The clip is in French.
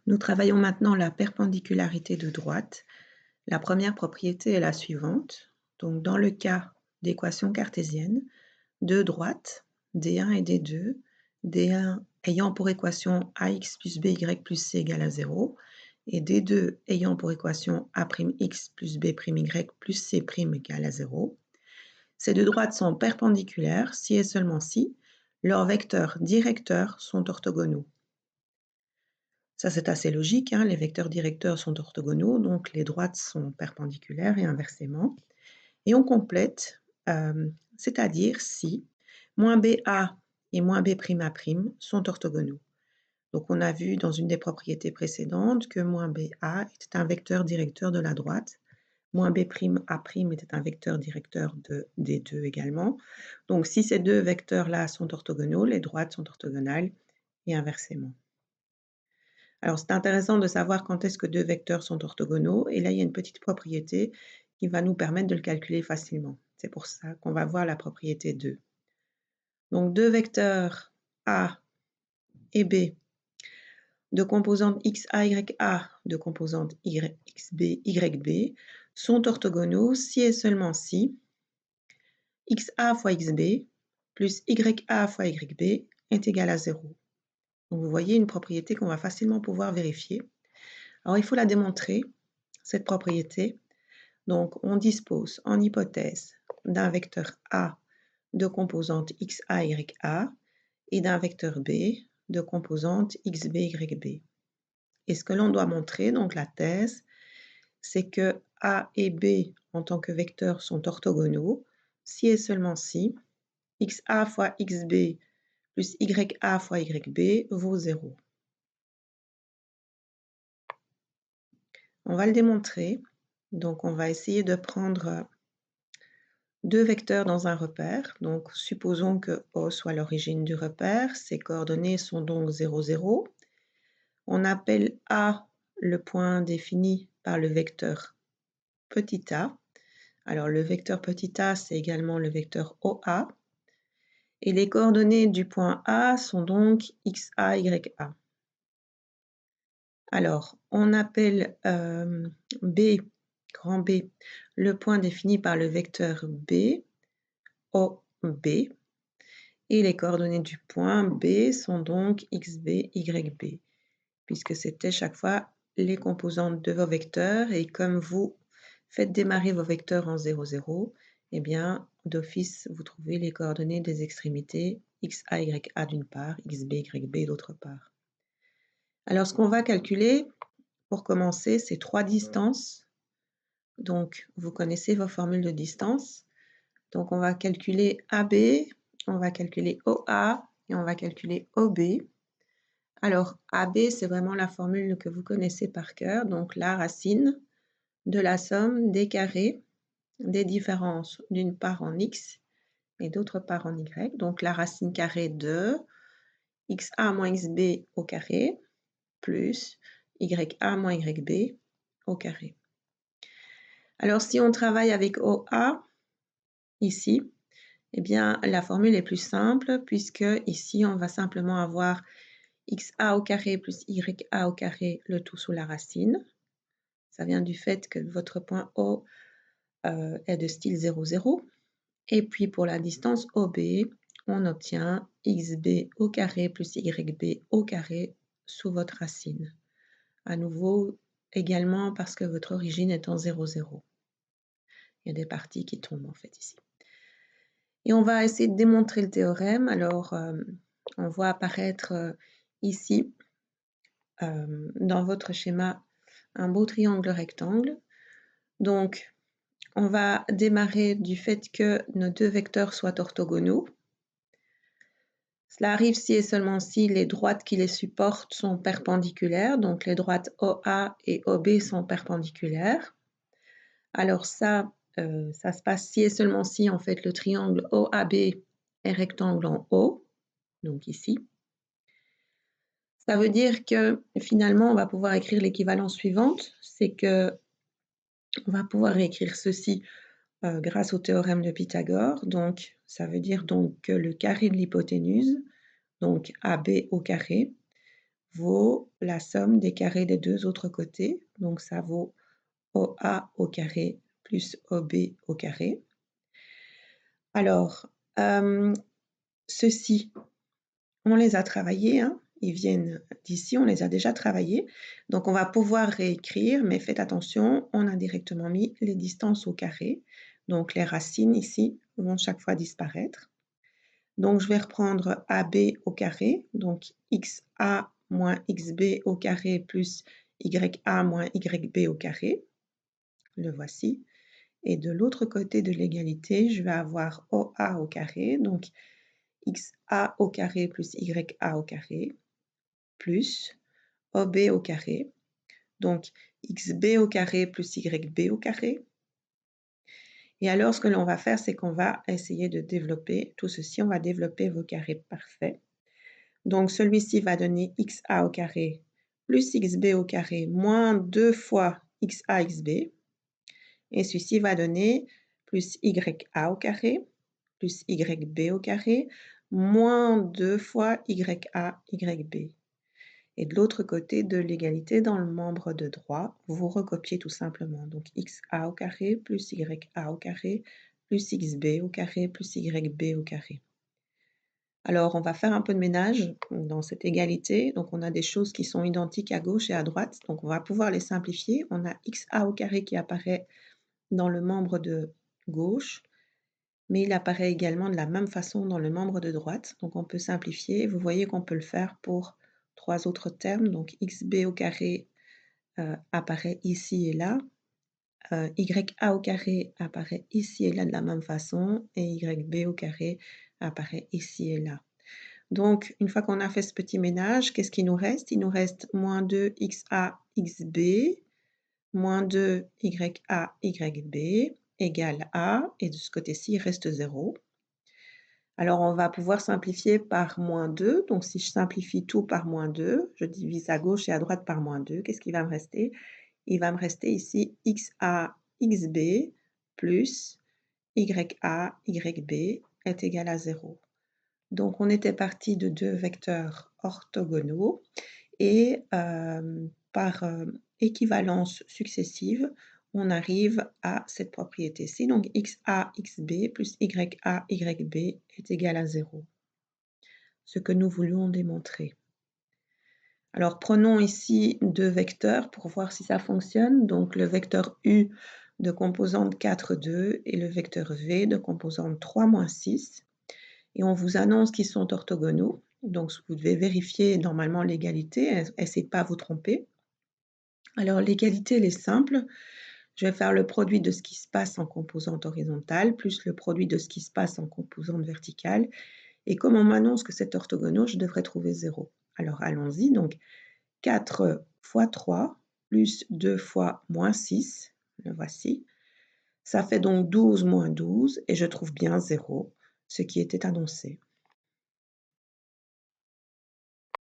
Nous travaillons maintenant la perpendicularité de droite. La première propriété est la suivante. Donc, dans le cas d'équation cartésienne, deux droites, D1 et D2, D1 ayant pour équation AX plus BY plus C égale à 0, et D2 ayant pour équation A'X plus B'Y plus C' égale à 0. Ces deux droites sont perpendiculaires si et seulement si leurs vecteurs directeurs sont orthogonaux. Ça, c'est assez logique, hein, les vecteurs directeurs sont orthogonaux, donc les droites sont perpendiculaires et inversement. Et on complète, c'est-à-dire si moins BA et moins B'A' sont orthogonaux. Donc on a vu dans une des propriétés précédentes que moins BA était un vecteur directeur de la droite, moins B'A' était un vecteur directeur des deux également. Donc si ces deux vecteurs-là sont orthogonaux, les droites sont orthogonales et inversement. Alors, c'est intéressant de savoir quand est-ce que deux vecteurs sont orthogonaux. Et là, il y a une petite propriété qui va nous permettre de le calculer facilement. C'est pour ça qu'on va voir la propriété 2. Donc, deux vecteurs A et B de composante XA, YA, de composante XB, YB sont orthogonaux si et seulement si XA fois XB plus YA fois YB est égal à 0. Donc, vous voyez une propriété qu'on va facilement pouvoir vérifier. Alors, il faut la démontrer, cette propriété. Donc, on dispose en hypothèse d'un vecteur A de composante XA, YA et d'un vecteur B de composante XB, YB. Et ce que l'on doit montrer, donc la thèse, c'est que A et B en tant que vecteurs sont orthogonaux si et seulement si XA fois XB plus YA fois YB vaut 0. On va le démontrer. Donc, on va essayer de prendre deux vecteurs dans un repère. Donc, supposons que O soit l'origine du repère. Ses coordonnées sont donc 0, 0. On appelle A le point défini par le vecteur petit a. Alors, le vecteur petit a, c'est également le vecteur OA. Et les coordonnées du point A sont donc XA, YA. Alors, on appelle B, grand B, le point défini par le vecteur B, OB, et les coordonnées du point B sont donc XB, YB, puisque c'était chaque fois les composantes de vos vecteurs, et comme vous faites démarrer vos vecteurs en 0, 0, eh bien, d'office, vous trouvez les coordonnées des extrémités XA, YA d'une part, XB, YB d'autre part. Alors, ce qu'on va calculer, pour commencer, c'est trois distances. Donc, vous connaissez vos formules de distance. Donc, on va calculer AB, on va calculer OA et on va calculer OB. Alors, AB, c'est vraiment la formule que vous connaissez par cœur. Donc, la racine de la somme des carrés des différences d'une part en X et d'autre part en Y. Donc, la racine carrée de XA moins XB au carré plus YA moins YB au carré. Alors, si on travaille avec OA, ici, eh bien, la formule est plus simple puisque ici, on va simplement avoir XA au carré plus YA au carré, le tout sous la racine. Ça vient du fait que votre point O est de style 0, 0. Et puis, pour la distance OB, on obtient XB au carré plus YB au carré sous votre racine. À nouveau, également parce que votre origine est en 0, 0. Il y a des parties qui tombent en fait ici. Et on va essayer de démontrer le théorème. Alors, on voit apparaître ici, dans votre schéma, un beau triangle rectangle. Donc, on va démarrer du fait que nos deux vecteurs soient orthogonaux. Cela arrive si et seulement si les droites qui les supportent sont perpendiculaires. Donc, les droites OA et OB sont perpendiculaires. Alors ça se passe si et seulement si, en fait, le triangle OAB est rectangle en O, donc ici. Ça veut dire que, finalement, on va pouvoir écrire l'équivalence suivante, c'est que on va pouvoir écrire ceci grâce au théorème de Pythagore. Donc, ça veut dire donc que le carré de l'hypoténuse, donc AB au carré, vaut la somme des carrés des deux autres côtés. Donc ça vaut OA au carré plus OB au carré. Alors, ceux-ci, on les a travaillés, hein, ils viennent d'ici, on les a déjà travaillés. Donc on va pouvoir réécrire, mais faites attention, on a directement mis les distances au carré. Donc les racines ici vont chaque fois disparaître. Donc je vais reprendre AB au carré, donc XA moins XB au carré plus YA moins YB au carré. Le voici. Et de l'autre côté de l'égalité, je vais avoir OA au carré, donc XA au carré plus YA au carré, plus OB au carré, donc XB au carré plus YB au carré. Et alors, ce que l'on va faire, c'est qu'on va essayer de développer tout ceci. On va développer vos carrés parfaits. Donc, celui-ci va donner XA au carré plus XB au carré moins 2 fois XA XB. Et celui-ci va donner plus YA au carré plus YB au carré moins 2 fois YA YB. Et de l'autre côté de l'égalité, dans le membre de droit, vous recopiez tout simplement. Donc XA au carré plus YA au carré plus XB au carré plus YB au carré. Alors, on va faire un peu de ménage dans cette égalité. Donc, on a des choses qui sont identiques à gauche et à droite. Donc, on va pouvoir les simplifier. On a XA au carré qui apparaît dans le membre de gauche, mais il apparaît également de la même façon dans le membre de droite. Donc, on peut simplifier. Vous voyez qu'on peut le faire pour 3 autres termes. Donc, XB au carré apparaît ici et là. YA au carré apparaît ici et là de la même façon. Et YB au carré apparaît ici et là. Donc, une fois qu'on a fait ce petit ménage, qu'est-ce qu'il nous reste? Il nous reste moins 2 XA XB moins 2 YA YB égale A, et de ce côté-ci, il reste 0. Alors, on va pouvoir simplifier par moins 2. Donc, si je simplifie tout par moins 2, je divise à gauche et à droite par moins 2, qu'est-ce qui va me rester? Il va me rester ici XA XB plus YA YB est égal à 0. Donc, on était parti de 2 vecteurs orthogonaux et par équivalence successive, on arrive à cette propriété-ci. Donc, XA XB plus YA YB est égal à 0. Ce que nous voulions démontrer. Alors, prenons ici 2 vecteurs pour voir si ça fonctionne. Donc, le vecteur U de composante 4, 2 et le vecteur V de composante 3, moins 6. Et on vous annonce qu'ils sont orthogonaux. Donc, vous devez vérifier normalement l'égalité. Essayez pas à vous tromper. Alors, l'égalité, elle est simple. Je vais faire le produit de ce qui se passe en composante horizontale plus le produit de ce qui se passe en composante verticale. Et comme on m'annonce que c'est orthogonal, je devrais trouver 0. Alors, allons-y. Donc, 4 fois 3 plus 2 fois moins 6. Le voici. Ça fait donc 12 moins 12 et je trouve bien 0, ce qui était annoncé.